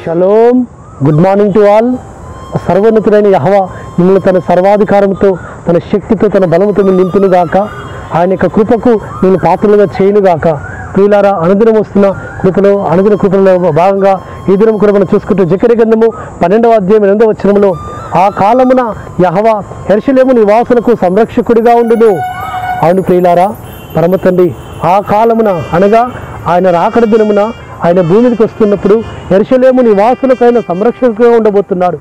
Shalom. Good morning to all. సర్వోన్నతుడైన Jehovah మిమ్మల్ని తన సర్వాధికారంతో, తన శక్తితో, తన బలముతో మీరు నింపునుగాక. ఆయన యొక్క కృపకు నేను పాత్రలుగా చేయనుగాక. ప్రియులారా, అనుదినం వస్తున్న కృపలో, అనుదిన కృపలో భాగంగా ఈ దినం కూడా మనం చూసుకుంటూ జకర్యా గ్రంథము 12వ అధ్యాయం 8వ వచనంలో, ఆ కాలమున యెహోవా యెరూషలేము నివాసులకు సంరక్షకుడిగా ఉండును. అవును ప్రియులారా, పరమ తండ్రి ఆ కాలమున అనగా ఆయన రాకడ దినమున ఆయన భూమి మీదకి వస్తున్నప్పుడు యెరూషలేము నివాసులకు ఆయన సంరక్షకుడిగా ఉండబోతున్నాడు.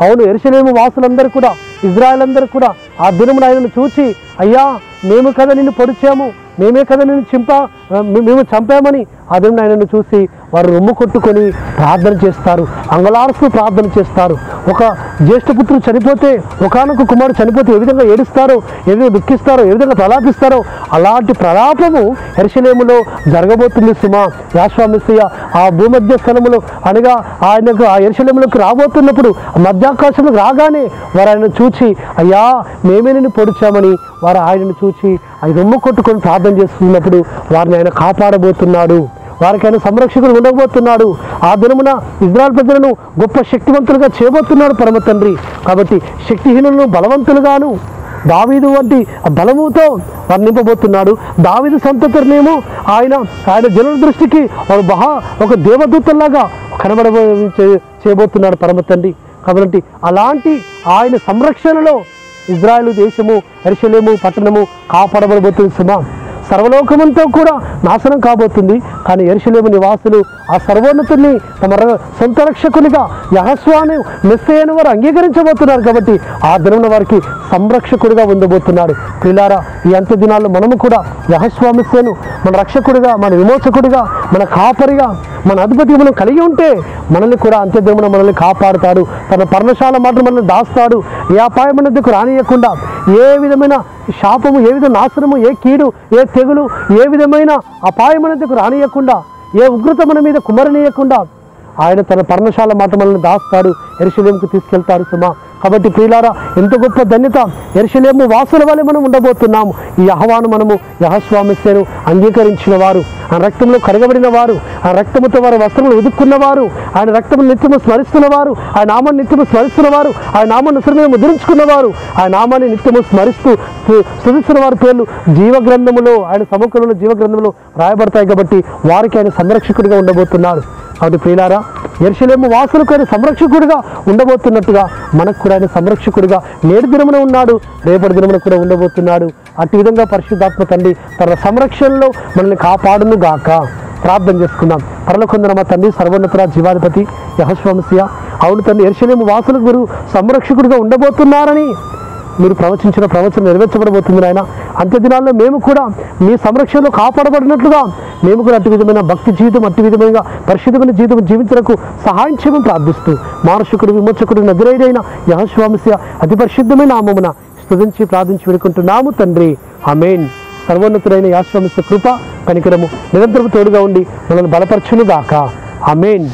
అవును, యెరూషలేము వాసులందరూ కూడా, ఇజ్రాయెల్ అందరూ కూడా ఆ దినమున ఆయనను చూచి, అయ్యా మేము కదా నిన్ను పొడిచాము, మేమే కదా నిన్ను మేము చంపామని ఆ దినం ఆయనను చూసి వారు రొమ్ము కొట్టుకొని ప్రార్థన చేస్తారు, అంగలార్స్తూ ప్రార్థన చేస్తారు. ఒక జ్యేష్ఠపుత్రుడు చనిపోతే, ఒకానొక కుమారుడు చనిపోతే ఏ విధంగా ఏడుస్తారో, ఏ విధంగా దుఃఖిస్తారో, ఏ విధంగా ప్రలాపిస్తారో అలాంటి ప్రలాపము యెరూషలేములో జరగబోతుంది సుమా. యెహోవా మెస్సియా ఆ భూమధ్య స్థలములో అనగా ఆయనకు ఆ యెరూషలేములోకి రాబోతున్నప్పుడు మధ్యాకాశంలోకి రాగానే వారు ఆయన చూచి, అయ్యా మేమే నిన్ను పొడిచామని వారు ఆయనను చూచి ఆయన రొమ్ము కొట్టుకొని ప్రార్థన చేస్తున్నప్పుడు వారిని ఆయన కాపాడబోతున్నాడు, వారికి ఆయన సంరక్షకుడు ఉండబోతున్నాడు. ఆ దినమున ఇజ్రాయెల్ ప్రజలను గొప్ప శక్తివంతులుగా చేయబోతున్నాడు పరమ తండ్రి. కాబట్టి శక్తిహీనులను బలవంతులుగాను, దావీదు వంటి బలముతో వారు నింపబోతున్నాడు. దావీదు సంతతినేమో ఆయన జనుల దృష్టికి ఒక దేవదూతల్లాగా చేయబోతున్నాడు పరమ తండ్రి. కాబట్టి అలాంటి ఆయన సంరక్షణలో ఇజ్రాయెల్ దేశము, యెరూషలేము పట్టణము కాపాడబడబోతుంది సుమా. సర్వలోకమంతా కూడా నాశనం కాబోతుంది, కానీ యెరూషలేము నివాసులు ఆ సర్వోన్నతుని తమ సొంత రక్షకునిగా యెహోవాను మెస్సీయను వారు అంగీకరించబోతున్నారు. కాబట్టి ఆ దినమున వారికి సంరక్షకుడిగా ఉండబోతున్నాడు. ప్రియులారా, ఈ అంత్య దినాల్లో మనము కూడా యెహోవా మెస్సీయను మన రక్షకుడిగా, మన విమోచకుడిగా, మన కాపరిగా, మన అధిపతిగా మనం కలిగి ఉంటే మనల్ని కూడా అంత్యదినమున మనల్ని కాపాడుతాడు. తన పర్ణశాల మాత్రం మనల్ని దాస్తాడు. ఏ అపాయమైనకు రానియకుండా, ఏ విధమైన శాపము, ఏ విధమైన నాశనము, ఏ కీడు, ఏ తెగులు, ఏ విధమైన అపాయమైనకు రానియకుండా, ఏ ఉగ్రత మన మీద కుమరనీయకుండా ఆయన తన పర్ణశాల మాట మనల్ని దాస్తాడు, యెరూషలేముకు తీసుకెళ్తాడు సుమా. కాబట్టి ప్రియులారా, ఎంత గొప్ప ధన్యత! యెరూషలేము వాసుల వలె మనం ఉండబోతున్నాము. ఈ యెహోవాను మనము యెహోవా మెస్సీయను అంగీకరించిన వారు, ఆయన రక్తంలో కడగబడిన వారు, ఆయన రక్తముతో వారి వస్త్రములు ఉదుక్కున్నవారు, ఆయన రక్తము నిత్యము స్మరిస్తున్నవారు, ఆయన నామాన్ని నిత్యము స్మరిస్తున్నవారు, ఆయన నామాన్ని ఉసిరి ముద్రించుకున్నవారు, ఆయన నామాన్ని నిత్యము స్మరిస్తూ స్తుతిస్తున్న వారి పేర్లు జీవగ్రంథములో, ఆయన సముఖంలో జీవగ్రంథంలో రాయబడతాయి. కాబట్టి వారికి ఆయన సంరక్షకుడిగా ఉండబోతున్నాడు. కాబట్టి ప్రియులారా, యెరూషలేము వాసులకు ఆయన సంరక్షకుడిగా ఉండబోతున్నట్టుగా మనకు కూడా ఆయన సంరక్షకుడిగా నేటి దినమున ఉన్నాడు, రేపటి దినమున కూడా ఉండబోతున్నాడు. అటు విధంగా పరిశుద్ధాత్మ తండ్రి తన సంరక్షణలో మనల్ని కాపాడును గాక. ప్రార్థన చేసుకుందాం. పరలోకమందున్న మా తండ్రి, సర్వోన్నత జీవాధిపతి యెహోవా మెస్సీయా, అవును తండ్రి, యెరూషలేము వాసులకు మీరు సంరక్షకుడిగా ఉండబోతున్నారని మీరు ప్రవచించిన ప్రవచనం నెరవేర్చబడబోతుంది నాయన. అంత్య దినాల్లో మేము కూడా మీ సంరక్షణలో కాపాడబడినట్లుగా మేము కూడా అటు విధమైన భక్తి జీవితం, అటు విధమైన పరిశుద్ధమైన జీవితం జీవించడానికి సహాయం చేయమని ప్రార్థిస్తూ, మానసికుడు విమోచకుడు నజరేయుడైన యెహోవా మెస్సీయా అతి పరిశుద్ధమైన నామమున స్తుతించి ప్రార్థించి వేడుకుంటున్నాము తండ్రి. ఆమేన్. సర్వోన్నతుడైన యెహోవా మెస్సీయా కృప, కనికరము నిరంతరం తోడుగా ఉండి మనల్ని బలపరచును గాక. ఆమేన్.